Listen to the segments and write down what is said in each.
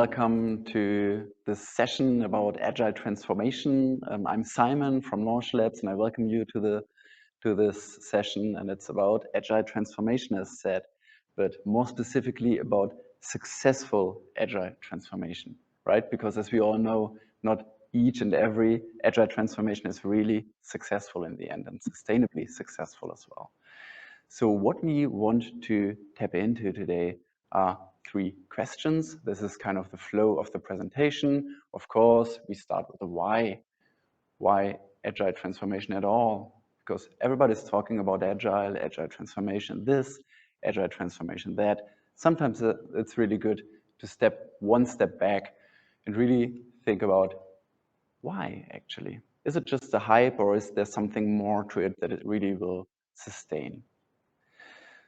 welcome to this session about Agile Transformation. I'm Simon from Launch Labs, and I welcome you to this session. And it's about Agile Transformation, as said, but more specifically about successful Agile Transformation, right? Because as we all know, not each and every Agile Transformation is really successful in the end and sustainably successful as well. So what we want to tap into today are 3 questions. This is kind of the flow of the presentation. Of course, we start with the why. Why Agile Transformation at all? Because everybody's talking about Agile Transformation this, Agile Transformation that. Sometimes it's really good to step one step back and really think about why actually. Is it just a hype, or is there something more to it that it really will sustain?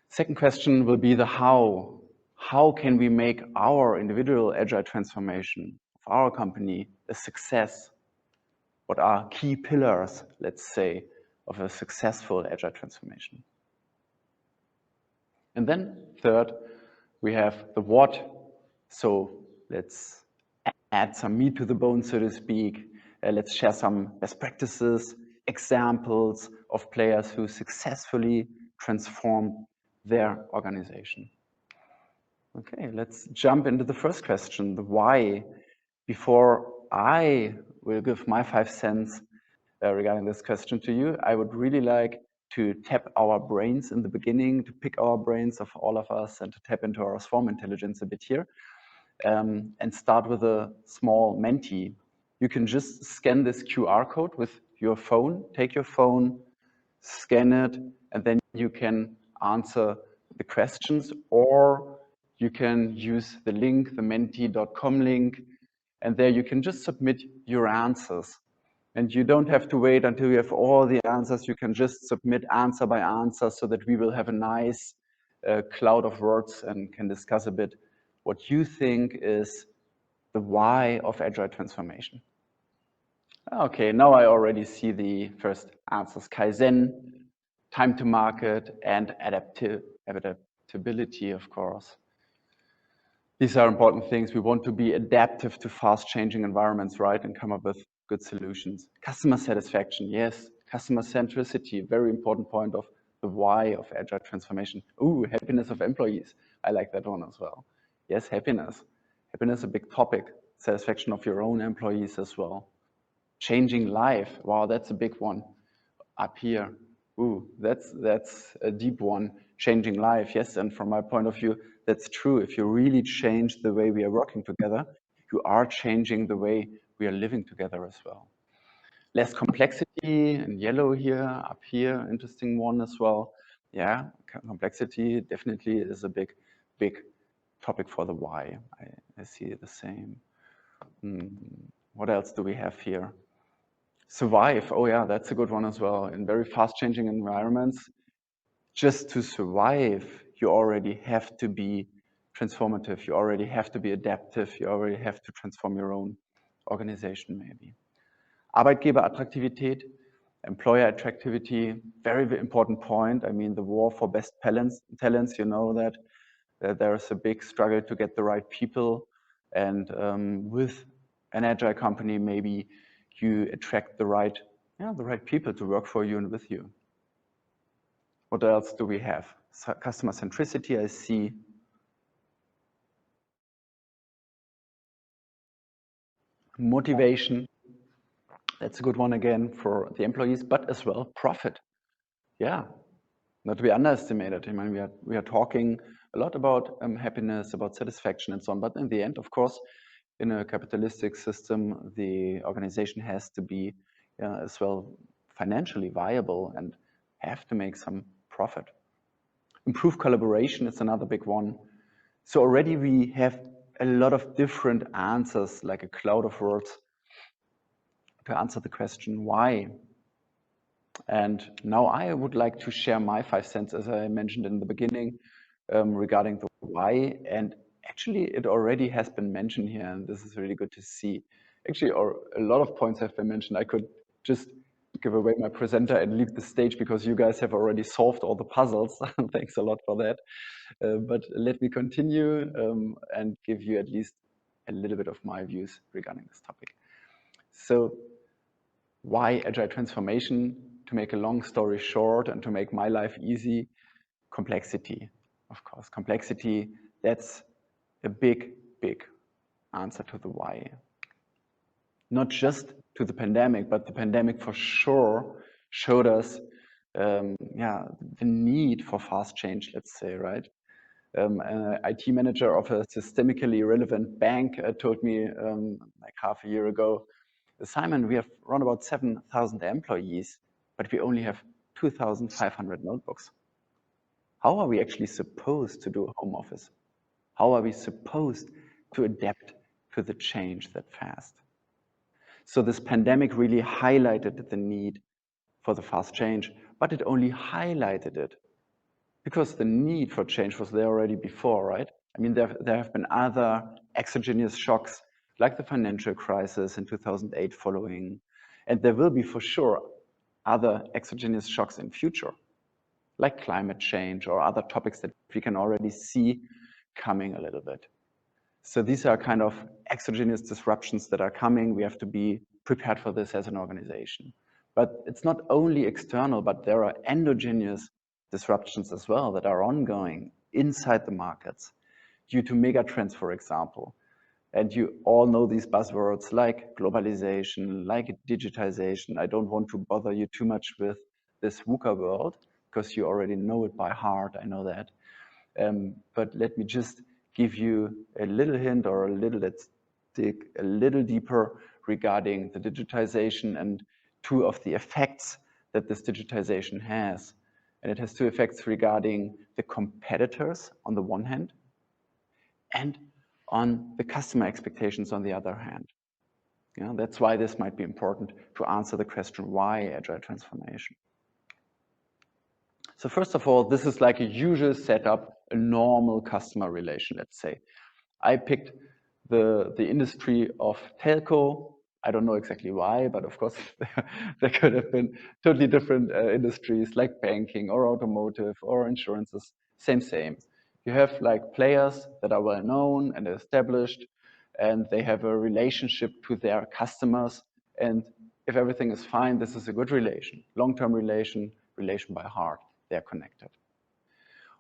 Second question will be the how. How can we make our individual Agile transformation of our company a success? What are key pillars, let's say, of a successful Agile transformation? And then third, we have the what. So let's add some meat to the bone, so to speak. Let's share some best practices, examples of players who successfully transformed their organization. Okay, let's jump into the first question, the why. Before I will give my 5 cents regarding this question to you, I would really like to tap our brains in the beginning, to pick our brains of all of us and to tap into our swarm intelligence a bit here, and start with a small Menti. You can just scan this QR code with your phone, take your phone, scan it, and then you can answer the questions, or you can use the link, the menti.com link, and there you can just submit your answers. And you don't have to wait until you have all the answers. You can just submit answer by answer so that we will have a nice cloud of words and can discuss a bit what you think is the why of Agile Transformation. Okay, now I already see the first answers. Kaizen, time to market, and adaptability, of course. These are important things. We want to be adaptive to fast-changing environments, right, and come up with good solutions. Customer satisfaction, yes. Customer centricity, very important point of the why of Agile Transformation. Ooh, happiness of employees. I like that one as well. Yes, happiness. Happiness is a big topic. Satisfaction of your own employees as well. Changing life. Wow, that's a big one. Up here. Ooh, that's a deep one. Changing life, yes. And from my point of view, that's true. If you really change the way we are working together, you are changing the way we are living together as well. Less complexity in yellow here, up here, interesting one as well. Yeah, complexity definitely is a big topic for the why. I see the same. What else do we have here? Survive. Oh yeah, that's a good one as well. In very fast-changing environments, just to survive, you already have to be transformative. You already have to be adaptive. You already have to transform your own organization, maybe. Arbeitgeberattraktivität, employer attractivity, very, very important point. I mean, the war for best talents, you know that there's a big struggle to get the right people. And with an agile company, maybe you attract the right people to work for you and with you. What else do we have? Customer centricity, I see. Motivation, that's a good one again for the employees, but as well profit. Yeah, not to be underestimated. I mean, we are talking a lot about happiness, about satisfaction and so on, but in the end, of course, in a capitalistic system, the organization has to be as well financially viable and have to make some profit. Improve collaboration is another big one. So already we have a lot of different answers, like a cloud of words, to answer the question why. And now I would like to share my 5 cents, as I mentioned in the beginning, regarding the why. And actually, it already has been mentioned here, and this is really good to see. Actually, a lot of points have been mentioned. I could just give away my presenter and leave the stage because you guys have already solved all the puzzles. Thanks a lot for that. But let me continue and give you at least a little bit of my views regarding this topic. So why Agile Transformation? To make a long story short and to make my life easy, complexity, of course. Complexity, that's a big, big answer to the why. Not just to the pandemic, but the pandemic for sure showed us the need for fast change, let's say, right? An IT manager of a systemically relevant bank told me like half a year ago, Simon, we have around about 7,000 employees, but we only have 2,500 notebooks. How are we actually supposed to do home office? How are we supposed to adapt to the change that fast? So this pandemic really highlighted the need for the fast change, but it only highlighted it because the need for change was there already before, right? I mean, there have been other exogenous shocks like the financial crisis in 2008 following, and there will be for sure other exogenous shocks in future, like climate change or other topics that we can already see coming a little bit. So these are kind of exogenous disruptions that are coming. We have to be prepared for this as an organization. But it's not only external, but there are endogenous disruptions as well that are ongoing inside the markets due to mega trends, for example. And you all know these buzzwords like globalization, like digitization. I don't want to bother you too much with this VUCA world because you already know it by heart. I know that. But let me just give you a little hint or a little, let's dig a little deeper regarding the digitization and two of the effects that this digitization has. And it has two effects regarding the competitors on the one hand and on the customer expectations on the other hand. Yeah, that's why this might be important to answer the question, why Agile Transformation? So first of all, this is like a usual setup, a normal customer relation, let's say. I picked the industry of telco. I don't know exactly why, but of course there could have been totally different industries like banking or automotive or insurances, same. You have like players that are well known and established, and they have a relationship to their customers. And if everything is fine, this is a good relation, long-term relation by heart. They're connected.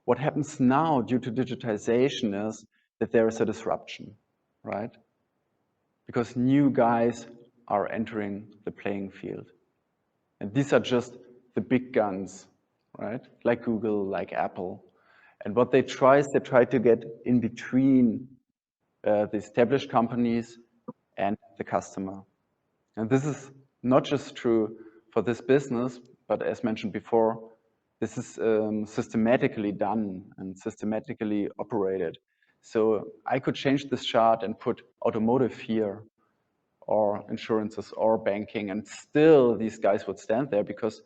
What happens now due to digitization is that there is a disruption, right? Because new guys are entering the playing field. And these are just the big guns, right? Like Google, like Apple. And what they try is they try to get in between the established companies and the customer. And this is not just true for this business, but as mentioned before, this is systematically done and systematically operated. So I could change this chart and put automotive here or insurances or banking, and still these guys would stand there because,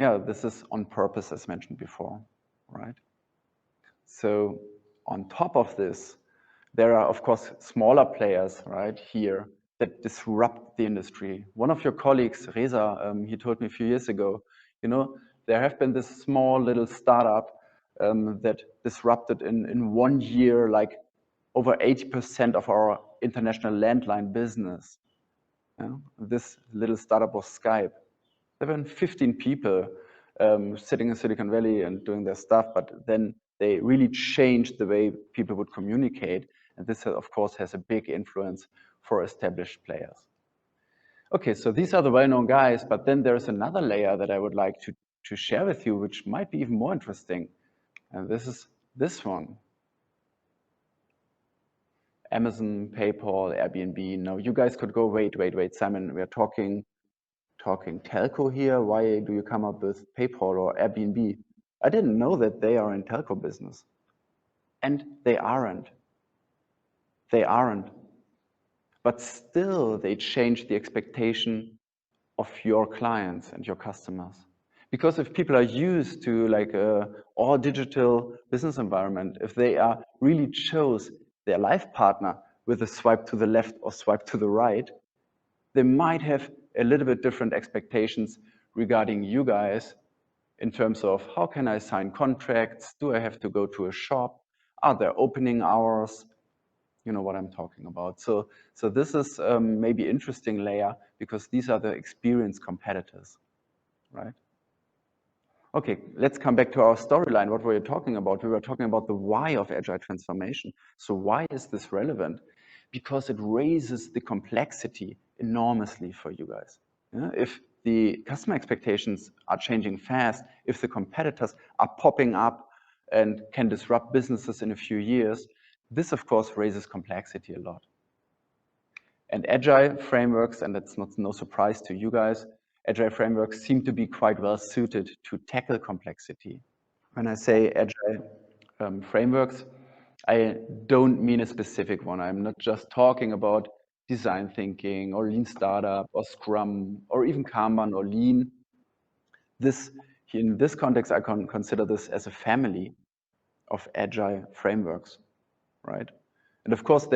yeah, this is on purpose, as mentioned before, right? So on top of this, there are, of course, smaller players, right, here that disrupt the industry. One of your colleagues, Reza, he told me a few years ago, you know, there have been this small little startup that disrupted in 1 year, like over 80% of our international landline business. You know? This little startup was Skype. There were 15 people sitting in Silicon Valley and doing their stuff, but then they really changed the way people would communicate. And this, of course, has a big influence for established players. Okay, so these are the well-known guys, but then there's another layer that I would like to share with you, which might be even more interesting. And this is this one. Amazon, PayPal, Airbnb. Now, you guys could go, wait, Simon, we are talking telco here. Why do you come up with PayPal or Airbnb? I didn't know that they are in telco business. And they aren't. They aren't. But still, they change the expectation of your clients and your customers. Because if people are used to like a all digital business environment, if they are really chose their life partner with a swipe to the left or swipe to the right, they might have a little bit different expectations regarding you guys in terms of how can I sign contracts? Do I have to go to a shop? Are there opening hours? You know what I'm talking about. So this is maybe interesting layer because these are the experienced competitors, right? Okay, let's come back to our storyline. What were you talking about? We were talking about the why of Agile transformation. So why is this relevant? Because it raises the complexity enormously for you guys. Yeah? If the customer expectations are changing fast, if the competitors are popping up and can disrupt businesses in a few years, this of course raises complexity a lot. And Agile frameworks, and that's no surprise to you guys, Agile frameworks seem to be quite well suited to tackle complexity. When I say Agile frameworks, I don't mean a specific one. I'm not just talking about design thinking or lean startup or Scrum or even Kanban or Lean. In this context, I can consider this as a family of Agile frameworks, right? And of course,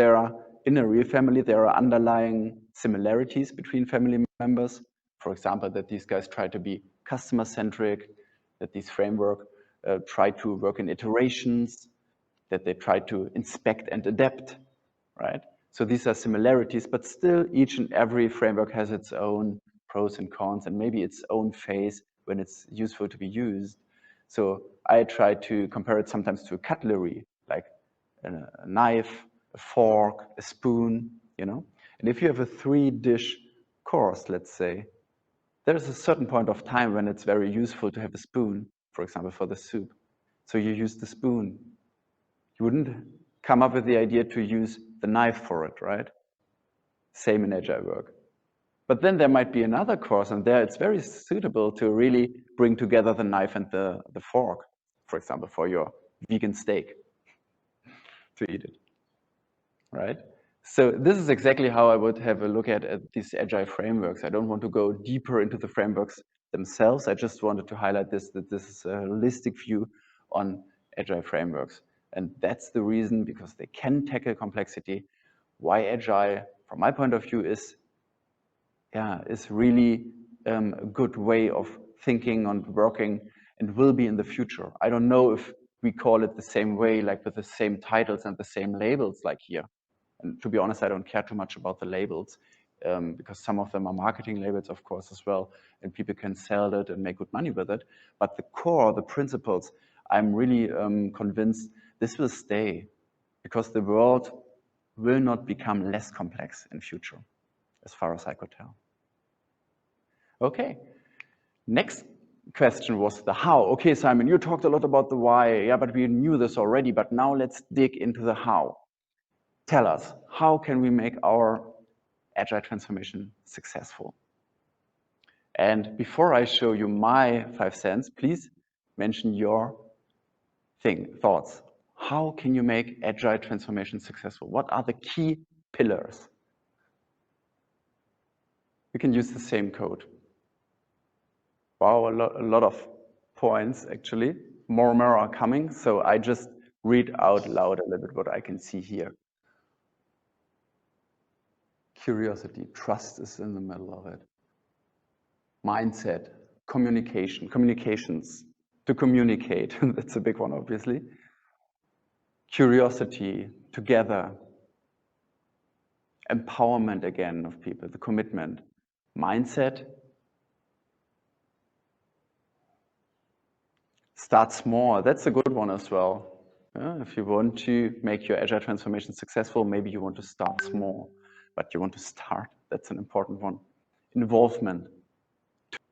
in a real family, there are underlying similarities between family members. For example, that these guys try to be customer-centric, that these frameworks try to work in iterations, that they try to inspect and adapt, right? So these are similarities, but still each and every framework has its own pros and cons and maybe its own phase when it's useful to be used. So I try to compare it sometimes to a cutlery, like a knife, a fork, a spoon, you know? And if you have a 3-dish course, let's say, there's a certain point of time when it's very useful to have a spoon, for example, for the soup. So you use the spoon. You wouldn't come up with the idea to use the knife for it, right? Same in Agile work. But then there might be another course, and there it's very suitable to really bring together the knife and the fork, for example, for your vegan steak to eat it, right? So this is exactly how I would have a look at these Agile frameworks. I don't want to go deeper into the frameworks themselves. I just wanted to highlight that this is a holistic view on Agile frameworks. And that's the reason, because they can tackle complexity, why Agile, from my point of view, is really a good way of thinking and working and will be in the future. I don't know if we call it the same way, like with the same titles and the same labels like here. And to be honest, I don't care too much about the labels because some of them are marketing labels, of course, as well, and people can sell it and make good money with it. But the core, the principles, I'm really convinced this will stay because the world will not become less complex in future, as far as I could tell. Okay, next question was the how. Okay, Simon, you talked a lot about the why. Yeah, but we knew this already, but now let's dig into the how. Tell us, how can we make our Agile transformation successful? And before I show you my 5 cents, please mention your thoughts. How can you make Agile transformation successful? What are the key pillars? We can use the same code. Wow, a lot of points actually. More and more are coming, so I just read out loud a little bit what I can see here. Curiosity, trust is in the middle of it. Mindset, communications, to communicate, that's a big one, obviously. Curiosity, together. Empowerment again of people, the commitment. Mindset, start small, that's a good one as well. If you want to make your Agile transformation successful, maybe you want to start small, but you want to start, that's an important one. Involvement,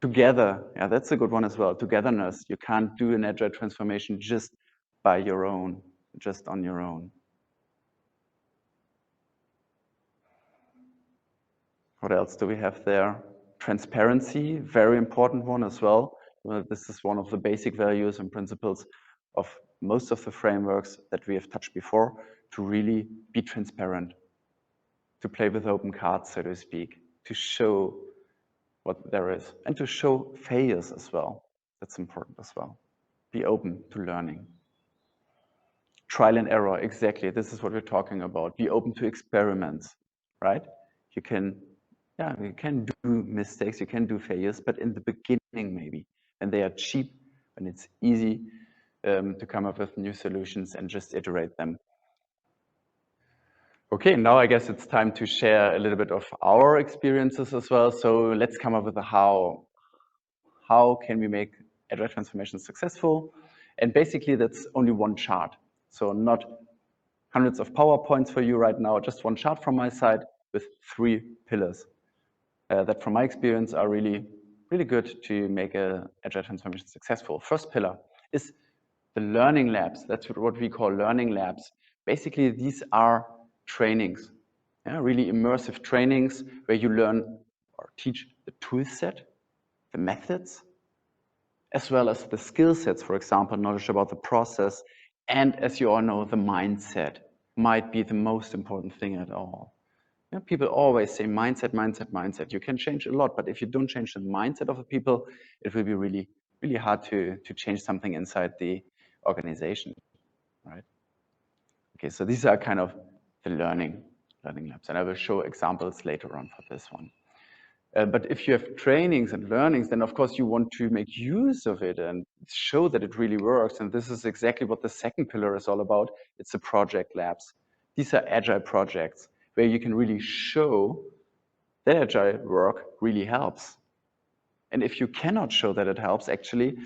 together, yeah, that's a good one as well. Togetherness, you can't do an Agile transformation just by your own, just on your own. What else do we have there? Transparency, very important one as well. This is one of the basic values and principles of most of the frameworks that we have touched before, to really be transparent, to play with open cards, so to speak, to show what there is, and to show failures as well. That's important as well. Be open to learning. Trial and error, exactly. This is what we're talking about. Be open to experiments, right? You can do mistakes, you can do failures, but in the beginning maybe, and they are cheap, and it's easy to come up with new solutions and just iterate them. Okay, now I guess it's time to share a little bit of our experiences as well. So let's come up with a how. How can we make Agile transformation successful? And basically that's only one chart. So not hundreds of PowerPoints for you right now, just one chart from my side with 3 pillars that from my experience are really, really good to make a Agile transformation successful. First pillar is the learning labs. That's what we call learning labs. Basically, these are trainings, really immersive trainings where you learn or teach the tool set, the methods, as well as the skill sets, for example, knowledge about the process. And as you all know, the mindset might be the most important thing at all. People always say mindset, mindset, mindset. You can change a lot, but if you don't change the mindset of the people, it will be really, really hard to change something inside the organization, right? Okay, so these are kind of the learning labs, and I will show examples later on for this one. But if you have trainings and learnings, then of course you want to make use of it and show that it really works. And this is exactly what the second pillar is all about. It's the project labs. These are agile projects where you can really show that agile work really helps. And if you cannot show that it helps, actually,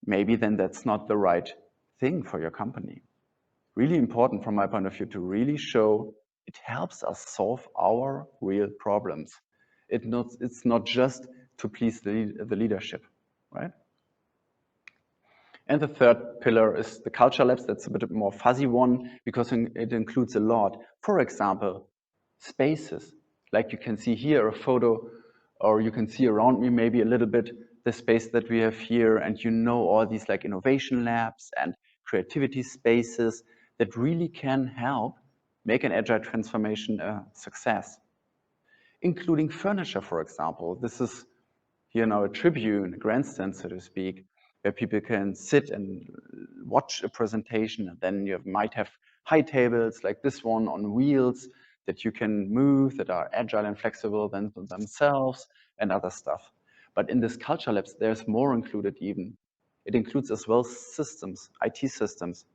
maybe then that's not the right thing for your company. Really important from my point of view to really show it helps us solve our real problems. It's not just to please the leadership, right? And the third pillar is the culture labs. That's a bit more fuzzy one because it includes a lot. For example, spaces. Like you can see here a photo, or you can see around me maybe a little bit the space that we have here, and you know all these like innovation labs and creativity spaces that really can help make an agile transformation a success. Including furniture, for example. This is here now a tribune, a grandstand, so to speak, where people can sit and watch a presentation. And then you might have high tables like this one on wheels that you can move, that are agile and flexible than themselves, and other stuff. But in this culture labs, there's more included even. It includes as well systems, IT systems.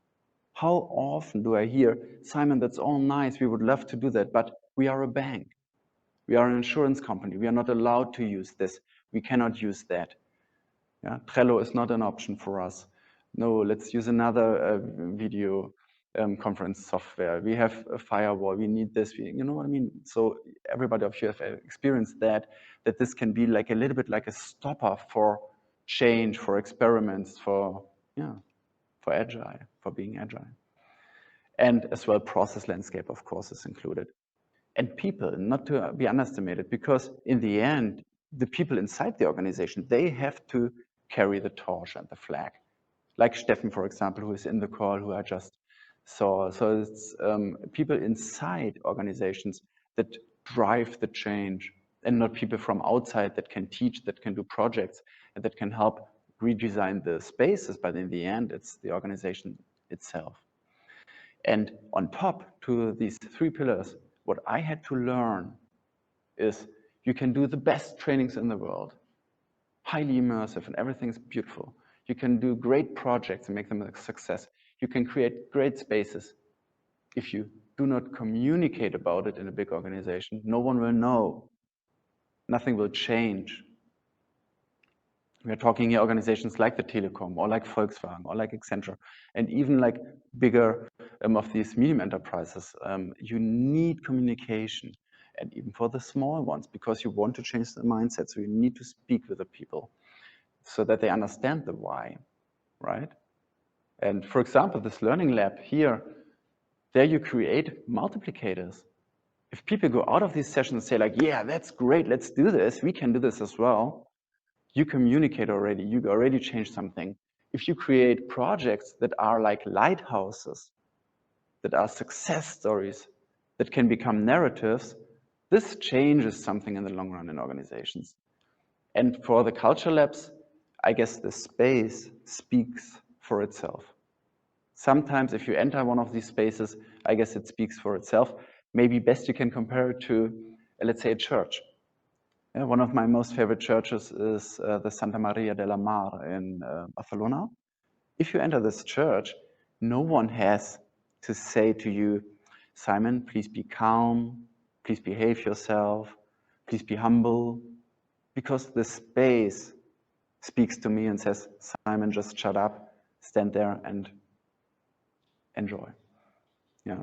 How often do I hear, Simon, that's all nice, we would love to do that, but we are a bank. We are an insurance company. We are not allowed to use this. We cannot use that. Yeah? Trello is not an option for us. No, let's use another video conference software. We have a firewall. We need this. You know what I mean? So everybody of you have experienced that this can be like a little bit like a stopper for change, for experiments, for agile, for being agile. And as well, process landscape, of course, is included. And people, not to be underestimated, because in the end, the people inside the organization, they have to carry the torch and the flag. Like Steffen, for example, who is in the call, who I just saw. So it's people inside organizations that drive the change, and not people from outside that can teach, that can do projects, and that can help redesign the spaces. But in the end, it's the organization itself. And on top to these 3 pillars, what I had to learn is you can do the best trainings in the world, highly immersive, and everything's beautiful. You can do great projects and make them a success. You can create great spaces. If you do not communicate about it in a big organization, no one will know. Nothing will change. We are talking here organizations like the Telekom or like Volkswagen or like Accenture, and even like bigger of these medium enterprises. You need communication, and even for the small ones, because you want to change the mindset. So you need to speak with the people so that they understand the why, right? And for example, this learning lab here, there you create multiplicators. If people go out of these sessions and say like, yeah, that's great, let's do this, we can do this as well, you communicate already, you already change something. If you create projects that are like lighthouses, that are success stories, that can become narratives, this changes something in the long run in organizations. And for the culture labs, I guess the space speaks for itself. Sometimes if you enter one of these spaces, I guess it speaks for itself. Maybe best you can compare it to, let's say, a church. Yeah, one of my most favorite churches is the Santa Maria de la Mar in Barcelona. If you enter this church, no one has to say to you, Simon, please be calm, please behave yourself, please be humble, because the space speaks to me and says, Simon, just shut up, stand there and enjoy. Yeah.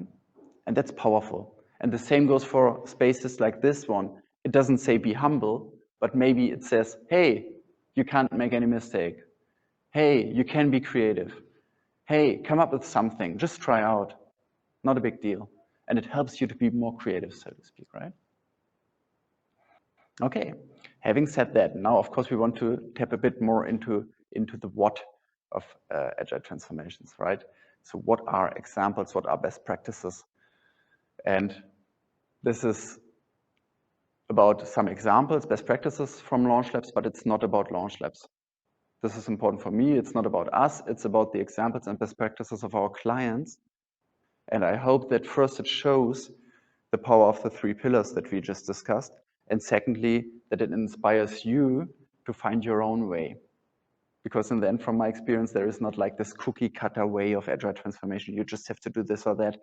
And that's powerful. And the same goes for spaces like this one. It doesn't say be humble, but maybe it says, hey, you can't make any mistake. Hey, you can be creative. Hey, come up with something, just try out. Not a big deal. And it helps you to be more creative, so to speak, right? Okay, having said that, now of course we want to tap a bit more into the what of Agile transformations, right? So what are examples, what are best practices? And this is about some examples, best practices from Launch Labs, but it's not about Launch Labs. This is important for me. It's not about us. It's about the examples and best practices of our clients. And I hope that first it shows the power of the three pillars that we just discussed. And secondly, that it inspires you to find your own way. Because in the end, from my experience, there is not like this cookie cutter way of Agile transformation. You just have to do this or that,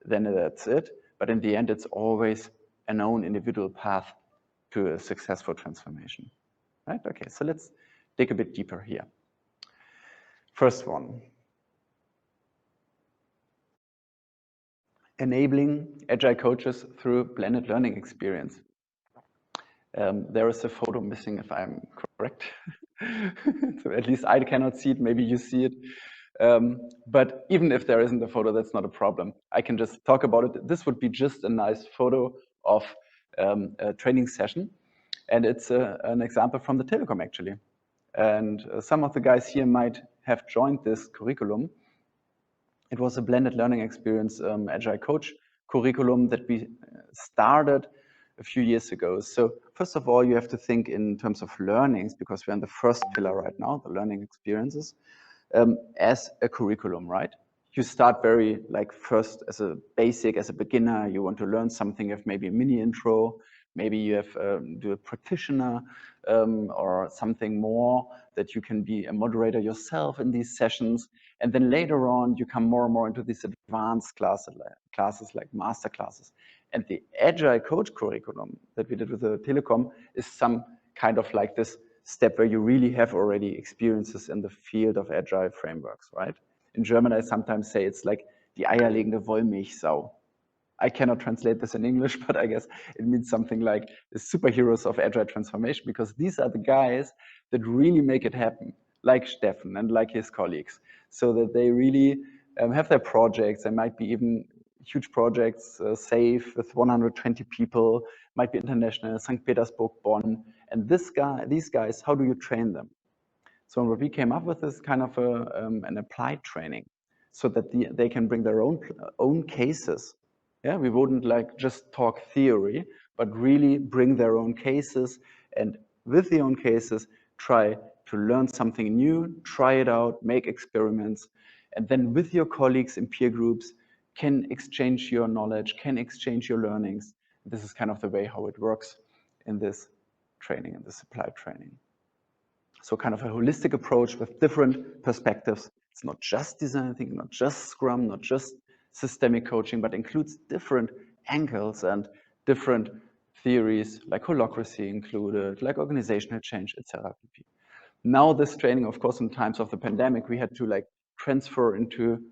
then that's it. But in the end, it's always an own individual path to a successful transformation. Right? Okay, so let's dig a bit deeper here. First one. Enabling Agile coaches through blended learning experience. There is a photo missing, if I'm correct. So at least I cannot see it, maybe you see it. But even if there isn't a photo, that's not a problem. I can just talk about it. This would be just a nice photo of a training session. And it's an example from the Telekom, actually. And some of the guys here might have joined this curriculum. It was a blended learning experience, Agile Coach curriculum that we started a few years ago. So first of all, you have to think in terms of learnings, because we're in the first pillar right now, the learning experiences, as a curriculum, right? You start very like first as a basic, as a beginner, you want to learn something, you have maybe a mini intro, maybe you have do a practitioner or something more that you can be a moderator yourself in these sessions. And then later on, you come more and more into these advanced classes like master classes. And the Agile Coach curriculum that we did with the Telekom is some kind of like this step where you really have already experiences in the field of Agile frameworks, right? In German, I sometimes say it's like die eierlegende Wollmilchsau. I cannot translate this in English, but I guess it means something like the superheroes of Agile transformation, because these are the guys that really make it happen, like Steffen and like his colleagues, so that they really have their projects. They might be even huge projects, safe with 120 people, might be international, St. Petersburg, Bonn. And these guys, how do you train them? So what we came up with is kind of an applied training, so that they can bring their own cases. Yeah, we wouldn't like just talk theory, but really bring their own cases, and with the own cases, try to learn something new, try it out, make experiments, and then with your colleagues in peer groups, can exchange your knowledge, can exchange your learnings. This is kind of the way how it works in this training, in this applied training. So kind of a holistic approach with different perspectives. It's not just design thinking, not just Scrum, not just systemic coaching, but includes different angles and different theories, like holacracy included, like organizational change, etc. Now this training, of course, in times of the pandemic, we had to like transfer into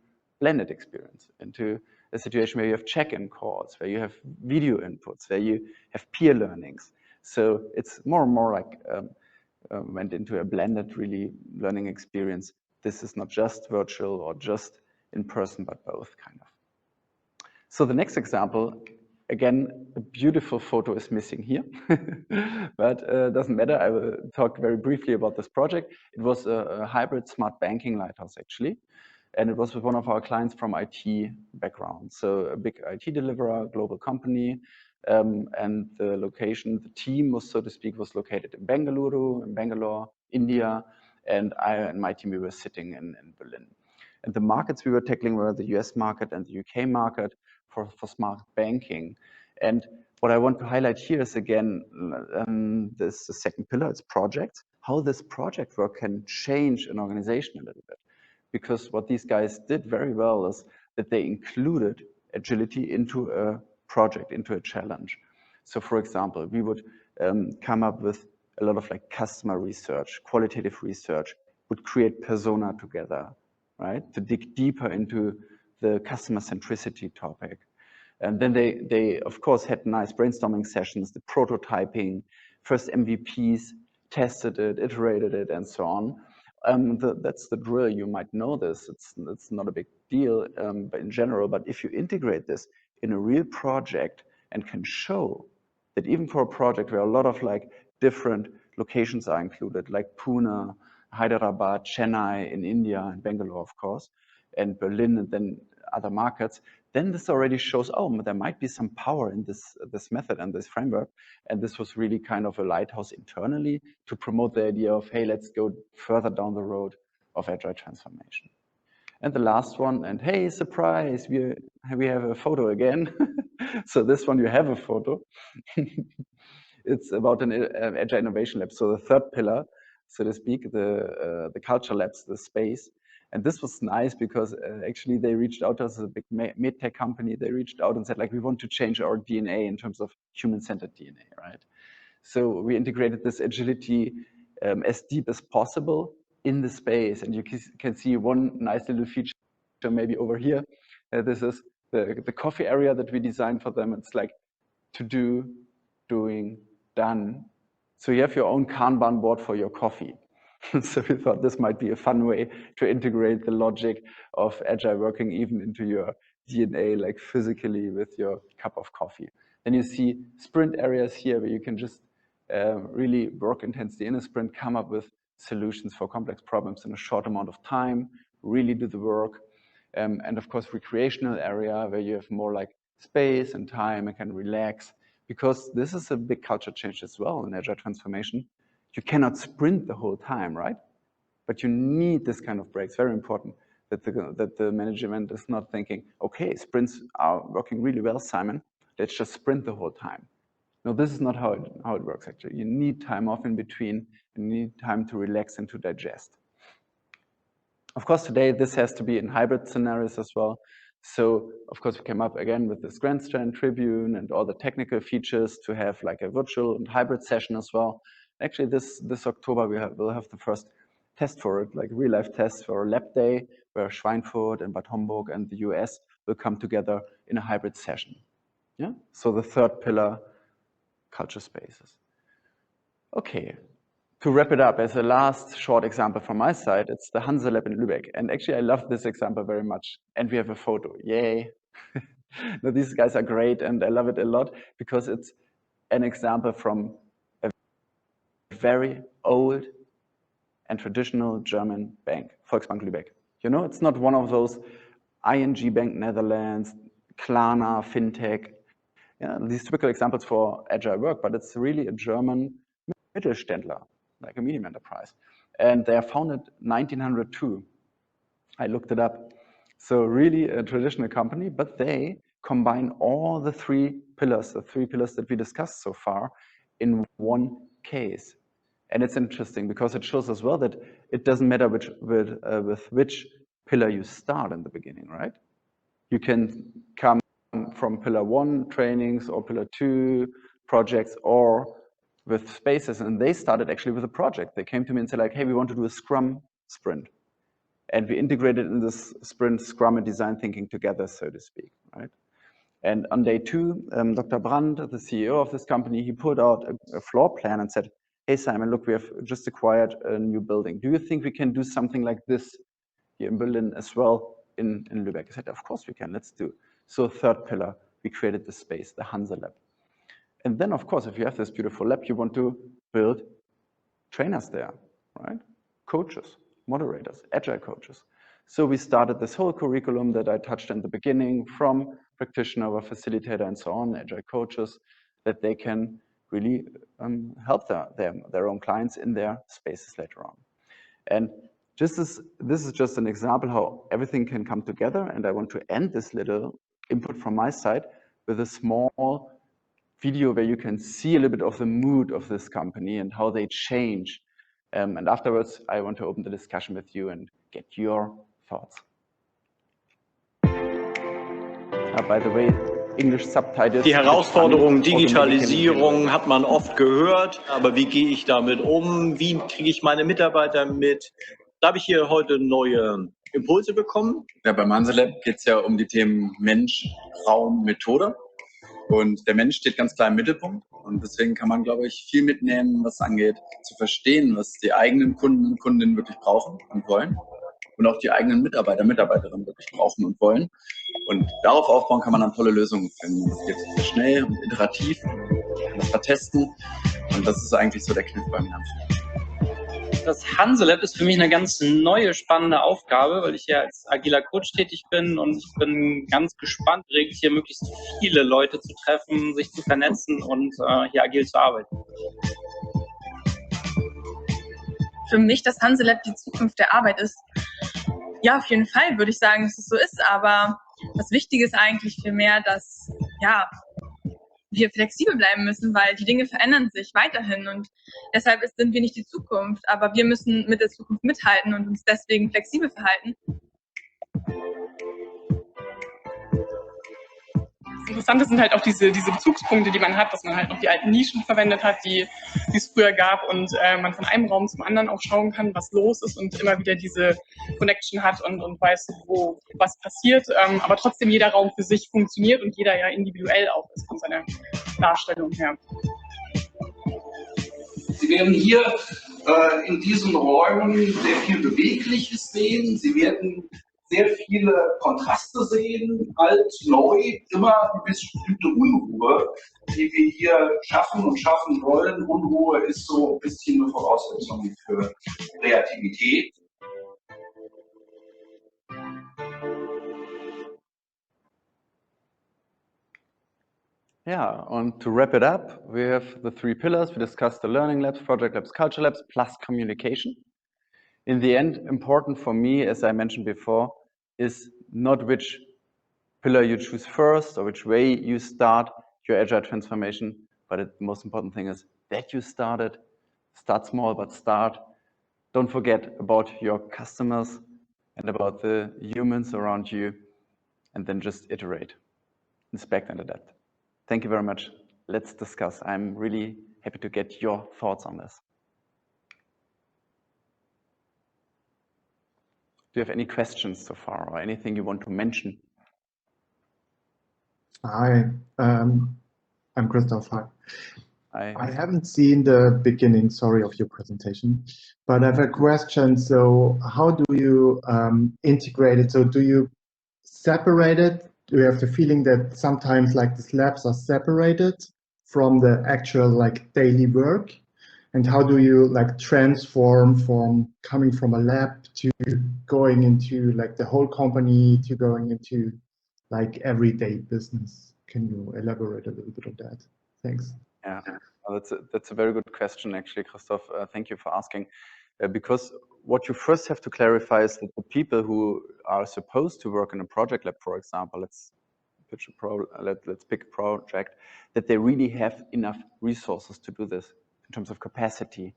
blended experience, into a situation where you have check-in calls, where you have video inputs, where you have peer learnings. So it's more and more like went into a blended really learning experience. This is not just virtual or just in person, but both kind of. So the next example, again, a beautiful photo is missing here, but doesn't matter. I will talk very briefly about this project. It was a hybrid smart banking lighthouse, actually. And it was with one of our clients from IT background. So a big IT deliverer, global company. And the location, the team was, so to speak, was located in Bangalore, India. And I and my team, we were sitting in Berlin. And the markets we were tackling were the US market and the UK market for smart banking. And what I want to highlight here is, again, this the second pillar, it's projects, how this project work can change an organization a little bit. Because what these guys did very well is that they included agility into a project, into a challenge. So for example, we would come up with a lot of like customer research, qualitative research, would create persona together, right? To dig deeper into the customer centricity topic. And then they of course had nice brainstorming sessions, the prototyping, first MVPs, tested it, iterated it, and so on. That's the drill. You might know this. It's not a big deal, but in general. But if you integrate this in a real project and can show that even for a project where a lot of like different locations are included, like Pune, Hyderabad, Chennai in India, and Bangalore, of course, and Berlin, and then other markets, then this already shows, oh, there might be some power in this method and this framework. And this was really kind of a lighthouse internally to promote the idea of, hey, let's go further down the road of Agile transformation. And the last one, and hey, surprise, we have a photo again. So this one, you have a photo. It's about an Agile Innovation Lab. So the third pillar, so to speak, the culture labs, the space. And this was nice because actually they reached out to us as a big medtech company. They reached out and said, like, we want to change our DNA in terms of human-centered DNA, right? So we integrated this agility as deep as possible in the space. And you can see one nice little feature maybe over here. This is the coffee area that we designed for them. It's like to do, doing, done. So you have your own Kanban board for your coffee. So we thought this might be a fun way to integrate the logic of Agile working even into your DNA, like physically with your cup of coffee. Then you see sprint areas here where you can just really work intensely in a sprint, come up with solutions for complex problems in a short amount of time, really do the work. And of course, recreational area where you have more like space and time and can relax, because this is a big culture change as well in Agile transformation. You cannot sprint the whole time, right? But you need this kind of breaks. Very important that the management is not thinking, okay, sprints are working really well, Simon. Let's just sprint the whole time. No, this is not how it works, actually. You need time off in between, and you need time to relax and to digest. Of course, today this has to be in hybrid scenarios as well. So, of course, we came up again with this grandstand tribune and all the technical features to have like a virtual and hybrid session as well. Actually, this October we'll have the first test for it, like real life tests for a lab day, where Schweinfurt and Bad Homburg and the US will come together in a hybrid session. Yeah. So the third pillar, culture spaces. Okay. To wrap it up, as a last short example from my side, it's the Hansa Lab in Lübeck. And actually, I love this example very much. And we have a photo. Yay. No, these guys are great, and I love it a lot because it's an example from a very old and traditional German bank, Volksbank Lübeck. You know, it's not one of those ING Bank Netherlands, Klarna, FinTech, these typical examples for agile work, but it's really a German Mittelständler, like a medium enterprise. And they are founded 1902. I looked it up. So really a traditional company, but they combine all the three pillars that we discussed so far in one case. And it's interesting because it shows as well that it doesn't matter with which pillar you start in the beginning, right? You can come from pillar 1 trainings or pillar 2 projects or with spaces, and they started actually with a project. They came to me and said like, hey, we want to do a Scrum sprint. And we integrated in this sprint Scrum and design thinking together, so to speak, right? And on day 2, Dr. Brandt, the CEO of this company, he put out a floor plan and said, hey, Simon, look, we have just acquired a new building. Do you think we can do something like this here in Berlin as well in Lübeck? I said, of course we can, let's do. So third pillar, we created the space, the Hansa Lab. And then, of course, if you have this beautiful lab, you want to build trainers there, right? Coaches, moderators, agile coaches. So we started this whole curriculum that I touched in the beginning, from practitioner or facilitator and so on, agile coaches, that they can really help their own clients in their spaces later on. And this is just an example how everything can come together. And I want to end this little input from my side with a small video where you can see a little bit of the mood of this company and how they change. And afterwards, I want to open the discussion with you and get your thoughts. By the way, English subtitles. Die Herausforderung Digitalisierung hat man oft gehört, aber wie gehe ich damit um? Wie kriege ich meine Mitarbeiter mit? Da habe ich hier heute neue Impulse bekommen. Ja, beim Agile Lab geht es ja um die Themen Mensch, Raum, Methode. Und der Mensch steht ganz klar im Mittelpunkt. Und deswegen kann man, glaube ich, viel mitnehmen, was angeht, zu verstehen, was die eigenen Kunden und Kundinnen wirklich brauchen und wollen. Und auch die eigenen Mitarbeiter, Mitarbeiterinnen wirklich brauchen und wollen. Und darauf aufbauen kann man dann tolle Lösungen finden. Das geht sehr schnell und iterativ. Man kann das vertesten. Und das ist eigentlich so der Kniff beim Ganzen. Das Agile Lab ist für mich eine ganz neue, spannende Aufgabe, weil ich ja als agiler Coach tätig bin und ich bin ganz gespannt, hier möglichst viele Leute zu treffen, sich zu vernetzen und hier agil zu arbeiten. Für mich das Agile Lab die Zukunft der Arbeit ist. Ja, auf jeden Fall würde ich sagen, dass es so ist, aber das Wichtige ist eigentlich vielmehr, dass wir flexibel bleiben müssen, weil die Dinge verändern sich weiterhin und deshalb sind wir nicht die Zukunft, aber wir müssen mit der Zukunft mithalten und uns deswegen flexibel verhalten. Das Interessante sind halt auch diese Bezugspunkte, die man hat, dass man halt noch die alten Nischen verwendet hat, die es früher gab und man von einem Raum zum anderen auch schauen kann, was los ist und immer wieder diese Connection hat und weiß, wo was passiert, aber trotzdem jeder Raum für sich funktioniert und jeder ja individuell auch ist von seiner Darstellung her. Sie werden hier in diesen Räumen sehr viel Bewegliches sehen. Sie werden sehr viele Kontraste sehen, alt, neu, immer eine bestimmte Unruhe, die wir hier schaffen und schaffen wollen. Unruhe ist so ein bisschen eine Voraussetzung für Kreativität. Yeah, and to wrap it up, we have the 3 pillars. We discussed the learning labs, project labs, culture labs, plus communication. In the end, important for me, as I mentioned before, is not which pillar you choose first or which way you start your agile transformation, but the most important thing is that you started. Start small, but start. Don't forget about your customers and about the humans around you, and then just iterate, inspect and adapt. Thank you very much. Let's discuss. I'm really happy to get your thoughts on this. Do you have any questions so far or anything you want to mention? Hi, I'm Christoph. Hi. I haven't seen the beginning, sorry, of your presentation, but I have a question. So how do you integrate it? So do you separate it? Do you have the feeling that sometimes like the labs are separated from the actual like daily work? And how do you like transform from coming from a lab to going into like the whole company to going into like everyday business? Can you elaborate a little bit on that? Thanks. Yeah, well, that's a very good question, actually, Christoph. Thank you for asking. Because what you first have to clarify is that the people who are supposed to work in a project lab, for example, let's pick a project, that they really have enough resources to do this in terms of capacity.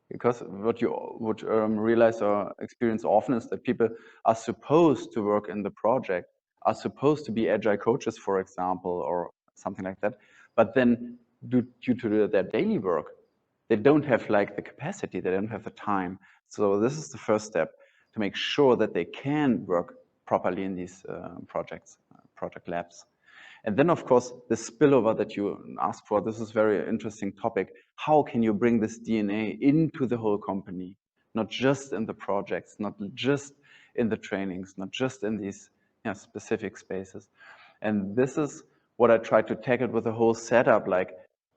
Because what you would realize or experience often is that people are supposed to work in the project, are supposed to be agile coaches, for example, or something like that. But then due to their daily work, they don't have like the capacity, they don't have the time. So this is the first step, to make sure that they can work properly in these project labs. And then, of course, the spillover that you asked for, this is a very interesting topic. How can you bring this DNA into the whole company? Not just in the projects, not just in the trainings, not just in these specific spaces. And this is what I try to tackle with the whole setup. Like,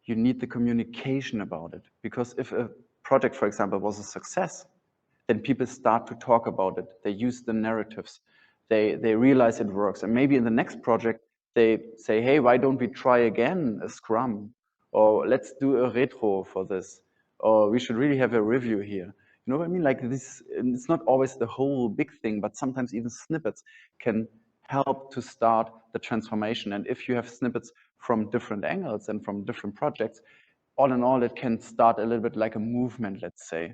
you need the communication about it. Because if a project, for example, was a success, then people start to talk about it. They use the narratives. They realize it works. And maybe in the next project, they say, hey, why don't we try again a Scrum? Or let's do a retro for this. Or we should really have a review here. You know what I mean? Like this, it's not always the whole big thing, but sometimes even snippets can help to start the transformation. And if you have snippets from different angles and from different projects, all in all, it can start a little bit like a movement, let's say.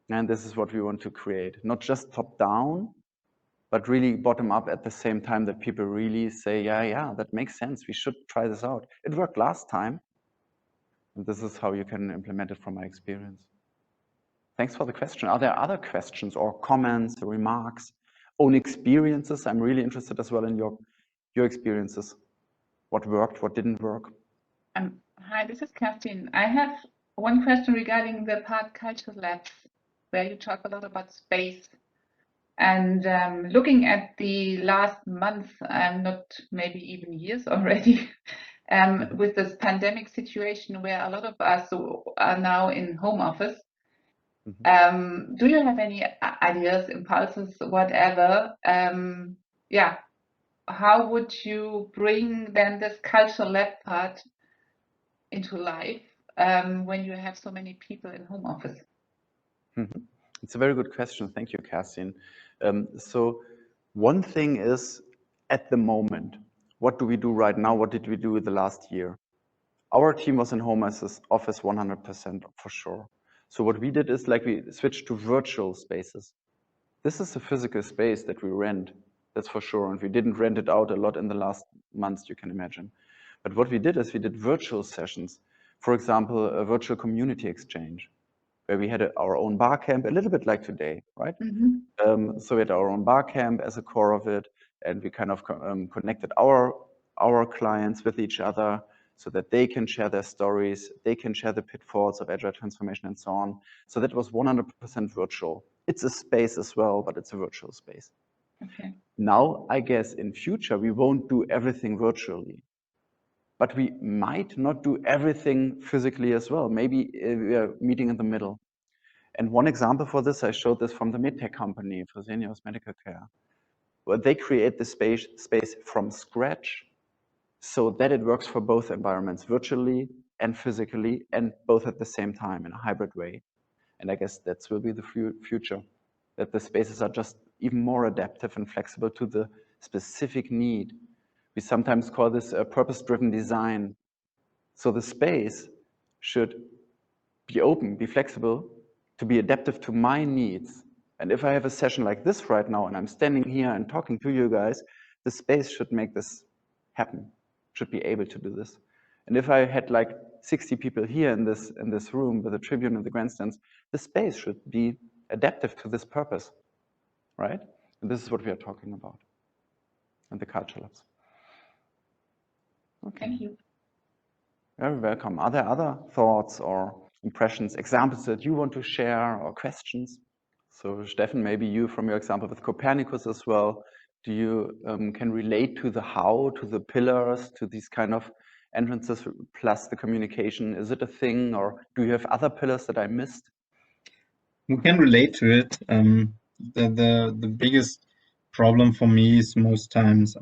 And this is what we want to create. Not just top down, but really bottom up at the same time, that people really say, yeah, that makes sense. We should try this out. It worked last time. And this is how you can implement it from my experience. Thanks for the question. Are there other questions or comments, remarks, own experiences? I'm really interested as well in your experiences. What worked, what didn't work? Hi, this is Kerstin. I have one question regarding the part culture labs, where you talk a lot about space. And looking at the last month, not maybe even years already, with this pandemic situation where a lot of us are now in home office, do you have any ideas, impulses, whatever? Yeah, how would you bring then this cultural lab part into life when you have so many people in home office? It's a very good question. Thank you, Kerstin. So one thing is, at the moment, what do we do right now? What did we do the last year? Our team was in home office 100% for sure. So what we did is, like, we switched to virtual spaces. This is a physical space that we rent, that's for sure. And we didn't rent it out a lot in the last months, you can imagine. But what we did is we did virtual sessions. For example, a virtual community exchange, where we had our own bar camp, a little bit like today, right? So we had our own bar camp as a core of it, and we kind of connected our clients with each other so that they can share their stories, they can share the pitfalls of Agile transformation and so on. So that was 100% virtual. It's a space as well, but it's a virtual space. Okay. Now, I guess in future, we won't do everything virtually, but we might not do everything physically as well. Maybe we are meeting in the middle. And one example for this, I showed this from the medtech company, Fresenius Medical Care, where they create the space from scratch so that it works for both environments, virtually and physically, and both at the same time in a hybrid way. And I guess that will be the future, that the spaces are just even more adaptive and flexible to the specific need. We sometimes call this a purpose-driven design. So the space should be open, be flexible, to be adaptive to my needs. And if I have a session like this right now, and I'm standing here and talking to you guys, the space should make this happen, should be able to do this. And if I had like 60 people here in this room with a tribune and the grandstands, the space should be adaptive to this purpose, right? And this is what we are talking about in the culture labs. Okay. Thank you. Very welcome. Are there other thoughts or impressions, examples that you want to share, or questions? So Steffen, maybe you from your example with Copernicus as well, do you can relate to the how, to the pillars, to these kind of entrances plus the communication? Is it a thing, or do you have other pillars that I missed? We can relate to it. The biggest problem for me is most times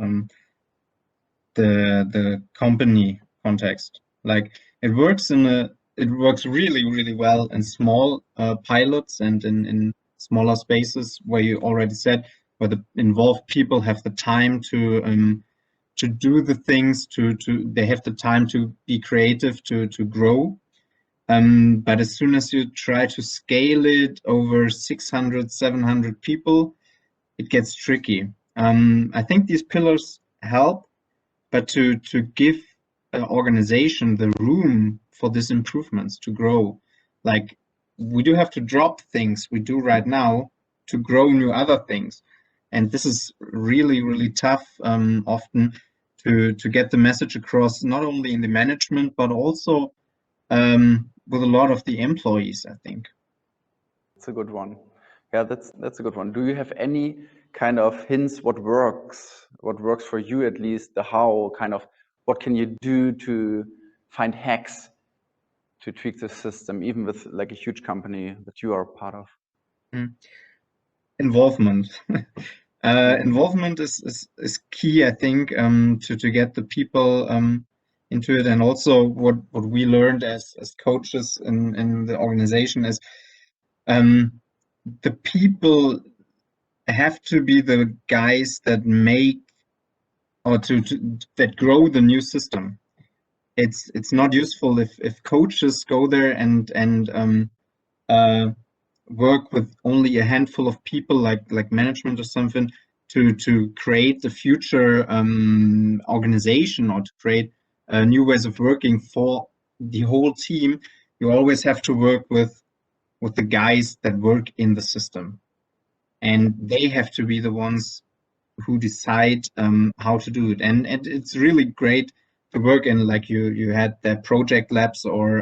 the company context. Like, it works really well in small pilots and in smaller spaces where you already said, where the involved people have the time to do the things, they have the time to be creative, to grow. But as soon as you try to scale it over 600, 700 people, it gets tricky. I think these pillars help, but to give an organization the room for these improvements to grow, like, we do have to drop things we do right now to grow new other things. And this is really, really tough often to get the message across, not only in the management, but also with a lot of the employees, I think. That's a good one. Yeah, that's a good one. Do you have any kind of hints what works for you, at least the how, kind of what can you do to find hacks to tweak the system, even with like a huge company that you are part of? Involvement. Involvement is key, I think, to get the people into it. And also what we learned as coaches in the organization is the people have to be the guys that make or that grow the new system. It's not useful if coaches go there and work with only a handful of people, like management or something, to create the future organization, or to create new ways of working for the whole team, you always have to work with the guys that work in the system, and they have to be the ones who decide how to do it. And it's really great to work in, like you had the project labs, or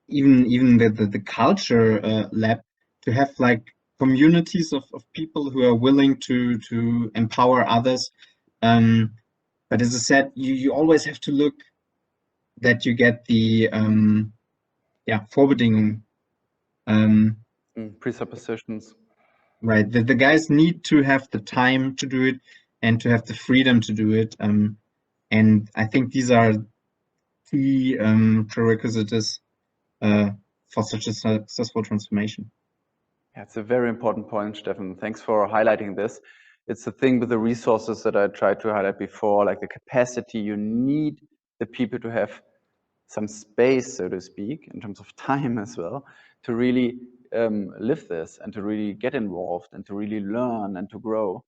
even the culture lab, to have like communities of people who are willing to empower others. But as I said, you always have to look that you get the Vorbedingungen. Presuppositions. Right. The guys need to have the time to do it and to have the freedom to do it. And I think these are key prerequisites for such a successful transformation. Yeah, it's a very important point, Stefan. Thanks for highlighting this. It's the thing with the resources that I tried to highlight before, like the capacity. You need the people to have some space, so to speak, in terms of time as well, to really live this and to really get involved and to really learn and to grow.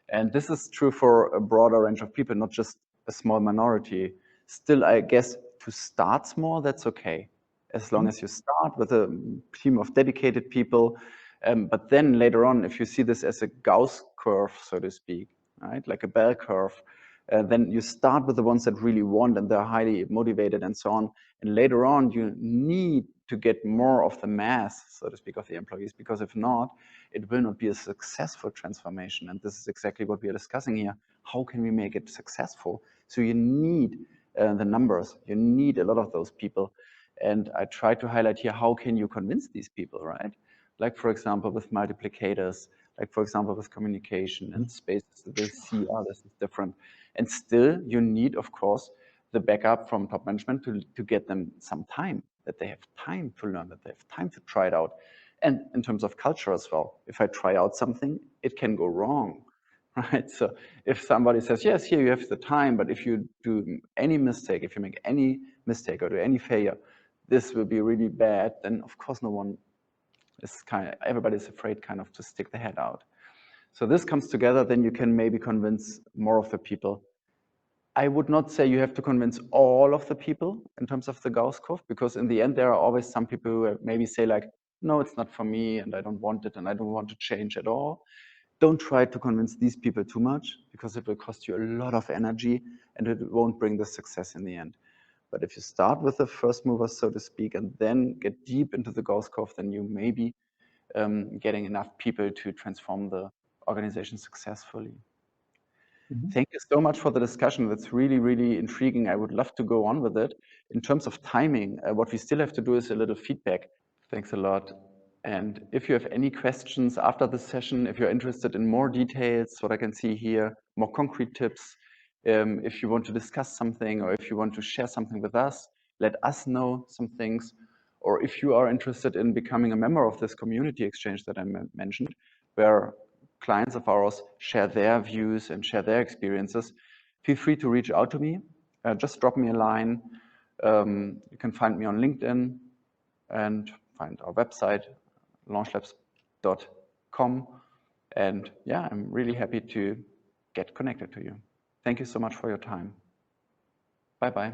And this is true for a broader range of people, not just a small minority. Still, I guess to start small, that's okay. As long as you start with a team of dedicated people. But then later on, if you see this as a Gauss curve, so to speak, right, like a bell curve, then you start with the ones that really want and they're highly motivated and so on. And later on, you need to get more of the mass, so to speak, of the employees, because if not, it will not be a successful transformation. And this is exactly what we are discussing here. How can we make it successful? So you need the numbers. You need a lot of those people. And I try to highlight here, how can you convince these people, right? Like, for example, with multiplicators, like, for example, with communication and spaces that they see, oh, this is different. And still, you need, of course, the backup from top management to get them some time, that they have time to learn, that they have time to try it out. And in terms of culture as well, if I try out something, it can go wrong, right? So if somebody says, yes, here you have the time, but if you do any mistake, if you make any mistake or do any failure, this will be really bad, then of course no one is everybody's afraid kind of to stick their head out. So this comes together, then you can maybe convince more of the people. I would not say you have to convince all of the people in terms of the Gauss curve, because in the end, there are always some people who maybe say like, no, it's not for me, and I don't want it, and I don't want to change at all. Don't try to convince these people too much, because it will cost you a lot of energy, and it won't bring the success in the end. But if you start with the first movers, so to speak, and then get deep into the Gauss curve, then you may be getting enough people to transform the organization successfully. Thank you so much for the discussion. That's really, really intriguing. I would love to go on with it. In terms of timing, what we still have to do is a little feedback. Thanks a lot. And if you have any questions after the session, if you're interested in more details, what I can see here, more concrete tips, if you want to discuss something or if you want to share something with us, let us know some things. Or if you are interested in becoming a member of this community exchange that I mentioned, where clients of ours share their views and share their experiences, feel free to reach out to me. Just drop me a line. You can find me on LinkedIn and find our website, launchlabs.com. And yeah, I'm really happy to get connected to you. Thank you so much for your time. Bye-bye.